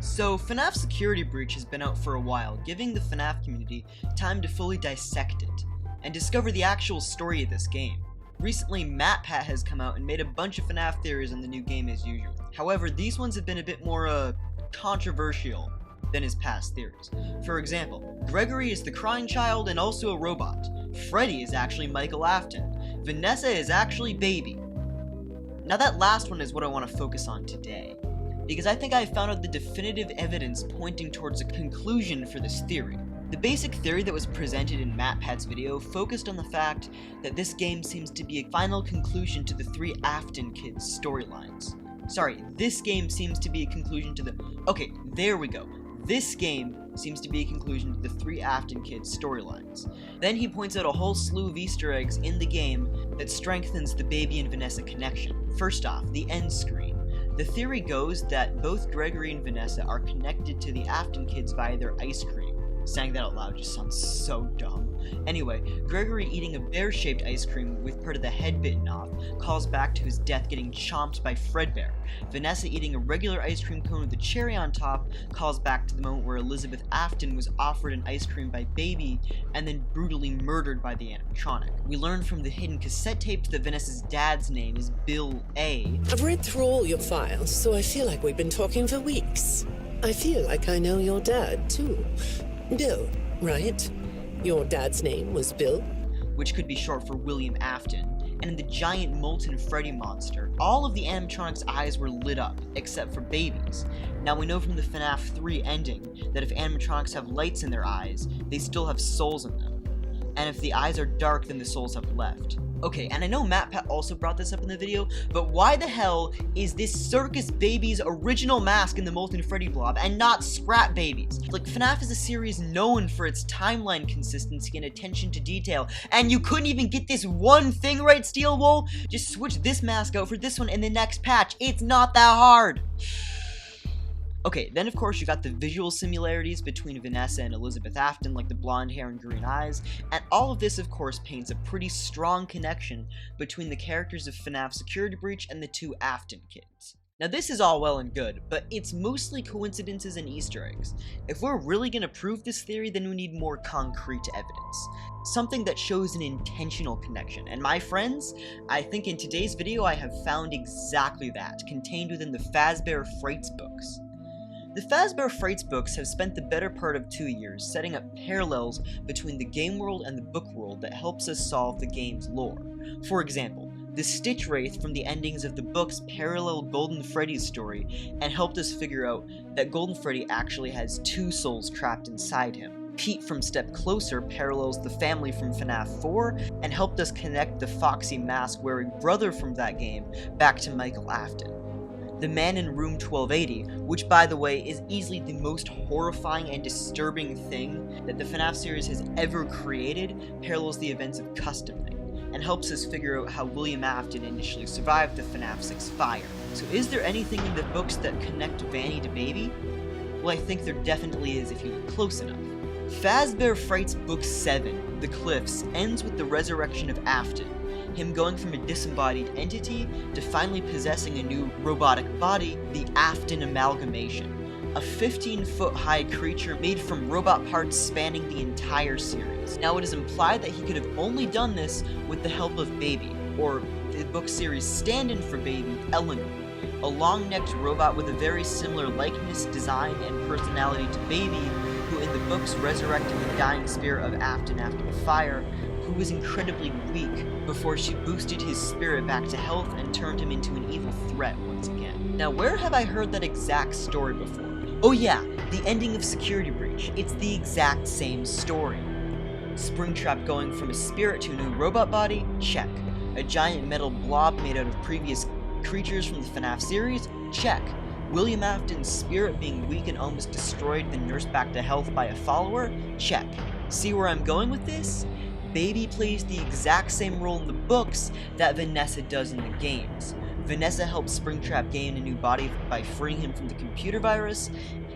So, Fnaf Security Breach has been out for a while, giving the Fnaf community time to fully dissect it, and discover the actual story of this game. Recently, MatPat has come out and made a bunch of Fnaf theories on the new game as usual. However, these ones have been a bit more, controversial than his past theories. For example, Gregory is the crying child and also a robot. Freddy is actually Michael Afton. Vanessa is actually Baby. Now that last one is what I want to focus on today, because I think I found out the definitive evidence pointing towards a conclusion for this theory. The basic theory that was presented in MatPat's video focused on the fact that this game seems to be a final conclusion to the three Afton kids' storylines. Sorry, this game seems to be a conclusion to the... Okay, there we go. This game seems to be a conclusion to the three Afton kids' storylines. Then he points out a whole slew of Easter eggs in the game that strengthens the Baby and Vanessa connection. First off, the end screen. The theory goes that both Gregory and Vanessa are connected to the Afton kids via their ice cream. Saying that out loud just sounds so dumb. Anyway, Gregory eating a bear-shaped ice cream with part of the head bitten off calls back to his death getting chomped by Fredbear. Vanessa eating a regular ice cream cone with a cherry on top calls back to the moment where Elizabeth Afton was offered an ice cream by Baby and then brutally murdered by the animatronic. We learn from the hidden cassette tapes that Vanessa's dad's name is Bill A. I've read through all your files, so I feel like we've been talking for weeks. I feel like I know your dad, too. Bill, right? Your dad's name was Bill? Which could be short for William Afton. And in the giant molten Freddy monster, all of the animatronics' eyes were lit up, except for Baby's. Now we know from the FNAF 3 ending that if animatronics have lights in their eyes, they still have souls in them. And if the eyes are dark, then the souls have left. Okay, and I know MatPat also brought this up in the video, but why the hell is this Circus Baby's original mask in the Molten Freddy blob and not Scrap Baby's? Like, FNAF is a series known for its timeline consistency and attention to detail, and you couldn't even get this one thing right, Steel Wool? Just switch this mask out for this one in the next patch. It's not that hard. Okay, then of course you got the visual similarities between Vanessa and Elizabeth Afton, like the blonde hair and green eyes, and all of this of course paints a pretty strong connection between the characters of FNAF Security Breach and the two Afton kids. Now this is all well and good, but it's mostly coincidences and Easter eggs. If we're really gonna prove this theory, then we need more concrete evidence. Something that shows an intentional connection, and my friends, I think in today's video I have found exactly that, contained within the Fazbear Frights books. The Fazbear Frights books have spent the better part of 2 years setting up parallels between the game world and the book world that helps us solve the game's lore. For example, the Stitch Wraith from the endings of the books parallel Golden Freddy's story and helped us figure out that Golden Freddy actually has 2 souls trapped inside him. Pete from Step Closer parallels the family from FNAF 4 and helped us connect the Foxy mask-wearing brother from that game back to Michael Afton. The man in room 1280, which by the way is easily the most horrifying and disturbing thing that the FNAF series has ever created, parallels the events of Custom Night, and helps us figure out how William Afton initially survived the FNAF 6 fire. So is there anything in the books that connect Vanny to Baby? Well, I think there definitely is if you look close enough. Fazbear Frights Book 7, The Cliffs, ends with the resurrection of Afton, him going from a disembodied entity to finally possessing a new robotic body, the Afton Amalgamation, a 15-foot-high creature made from robot parts spanning the entire series. Now it is implied that he could have only done this with the help of Baby, or the book series stand-in for Baby, Eleanor, a long-necked robot with a very similar likeness, design, and personality to Baby, who in the books resurrected the dying spirit of Afton after the fire, who was incredibly weak before she boosted his spirit back to health and turned him into an evil threat once again. Now, where have I heard that exact story before? Oh yeah, the ending of Security Breach. It's the exact same story. Springtrap going from a spirit to a new robot body? Check. A giant metal blob made out of previous creatures from the FNAF series? Check. William Afton's spirit being weak and almost destroyed, then nursed back to health by a follower? Check. See where I'm going with this? Baby plays the exact same role in the books that Vanessa does in the games. Vanessa helped Springtrap gain a new body by freeing him from the computer virus,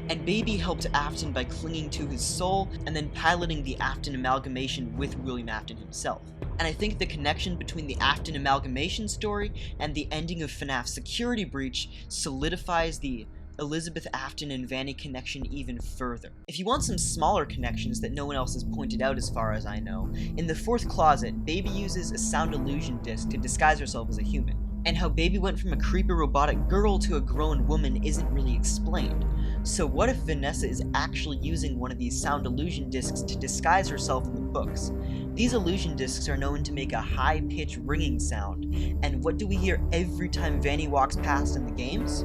and Baby helped Afton by clinging to his soul and then piloting the Afton Amalgamation with William Afton himself. And I think the connection between the Afton Amalgamation story and the ending of FNAF Security Breach solidifies the Elizabeth Afton and Vanny connection even further. If you want some smaller connections that no one else has pointed out as far as I know, in the fourth closet, Baby uses a sound illusion disc to disguise herself as a human. And how Baby went from a creepy robotic girl to a grown woman isn't really explained. So what if Vanessa is actually using one of these sound illusion discs to disguise herself in the books? These illusion discs are known to make a high-pitched ringing sound, and what do we hear every time Vanny walks past in the games?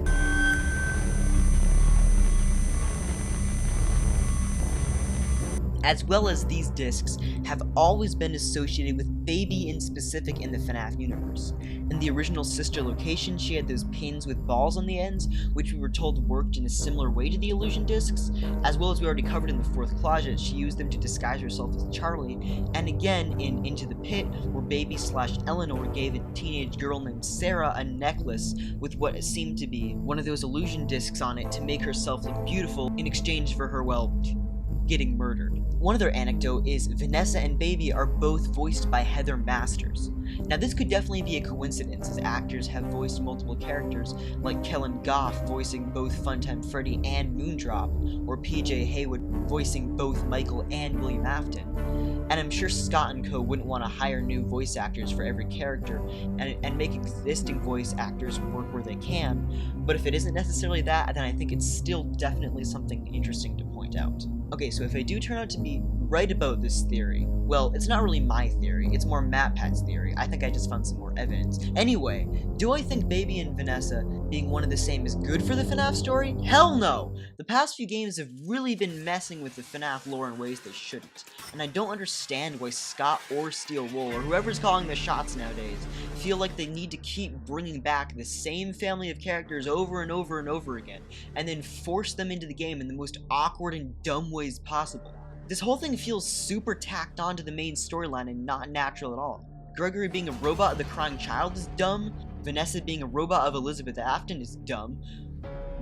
As well as these discs have always been associated with Baby in specific in the Fnaf universe. In the original sister location, she had those pins with balls on the ends, which we were told worked in a similar way to the illusion discs, as well as we already covered in the fourth closet, she used them to disguise herself as Charlie, and again in Into the Pit, where Baby/Eleanor gave a teenage girl named Sarah a necklace with what seemed to be one of those illusion discs on it to make herself look beautiful in exchange for her, well, getting murdered. One other anecdote is Vanessa and Baby are both voiced by Heather Masters. Now this could definitely be a coincidence, as actors have voiced multiple characters, like Kellen Goff voicing both Funtime Freddy and Moondrop, or PJ Haywood voicing both Michael and William Afton. And I'm sure Scott & Co. wouldn't want to hire new voice actors for every character, and make existing voice actors work where they can, but if it isn't necessarily that, then I think it's still definitely something interesting to point out. Okay, so if I do turn out to be right about this theory, well, it's not really my theory, it's more MatPat's theory. I think I just found some more evidence. Anyway, do I think Baby and Vanessa being one and the same is good for the FNAF story? Hell no! The past few games have really been messing with the FNAF lore in ways they shouldn't, and I don't understand why Scott or Steel Wool, or whoever's calling the shots nowadays, feel like they need to keep bringing back the same family of characters over and over and over again, and then force them into the game in the most awkward and dumb ways possible. This whole thing feels super tacked on to the main storyline and not natural at all. Gregory being a robot of the crying child is dumb, Vanessa being a robot of Elizabeth Afton is dumb,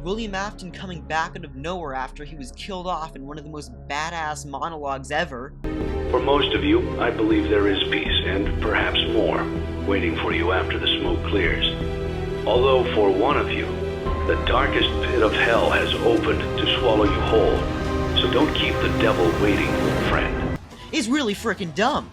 William Afton coming back out of nowhere after he was killed off in one of the most badass monologues ever. For most of you, I believe there is peace, and perhaps more, waiting for you after the smoke clears. Although for one of you, the darkest pit of hell has opened to swallow you whole. So don't keep the devil waiting, friend. It's really freaking dumb.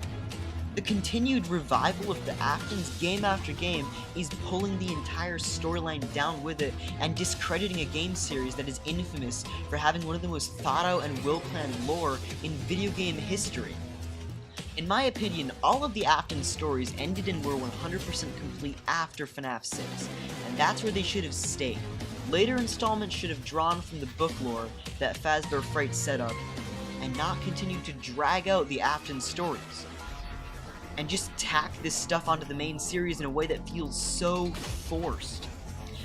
The continued revival of the Aftons game after game is pulling the entire storyline down with it and discrediting a game series that is infamous for having one of the most thought out and well-planned lore in video game history. In my opinion, all of the Afton stories ended and were 100% complete after FNAF 6, and that's where they should have stayed. Later installments should have drawn from the book lore that Fazbear Fright set up, and not continue to drag out the Afton stories, and just tack this stuff onto the main series in a way that feels so forced.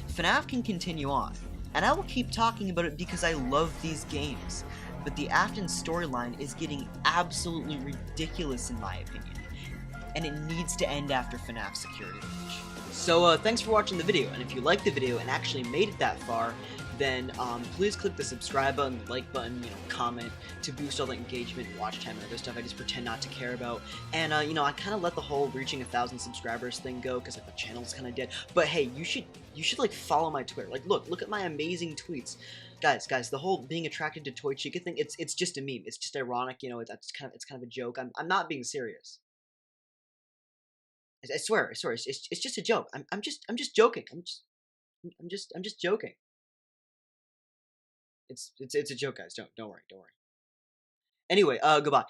FNAF can continue on, and I will keep talking about it because I love these games, but the Afton storyline is getting absolutely ridiculous in my opinion, and it needs to end after FNAF Security Breach. So thanks for watching the video, and if you liked the video and actually made it that far, then please click the subscribe button, the like button, comment to boost all the engagement, watch time, and other stuff I just pretend not to care about. And I kind of let the whole reaching 1,000 subscribers thing go because like the channel's kind of dead. But hey, you should like follow my Twitter. Like look at my amazing tweets, guys. The whole being attracted to Toy Chica thing, it's just a meme. It's just ironic, it's kind of a joke. I'm not being serious. I swear, it's just a joke. I'm just joking. I'm just joking. It's a joke, guys. Don't worry. Anyway, goodbye.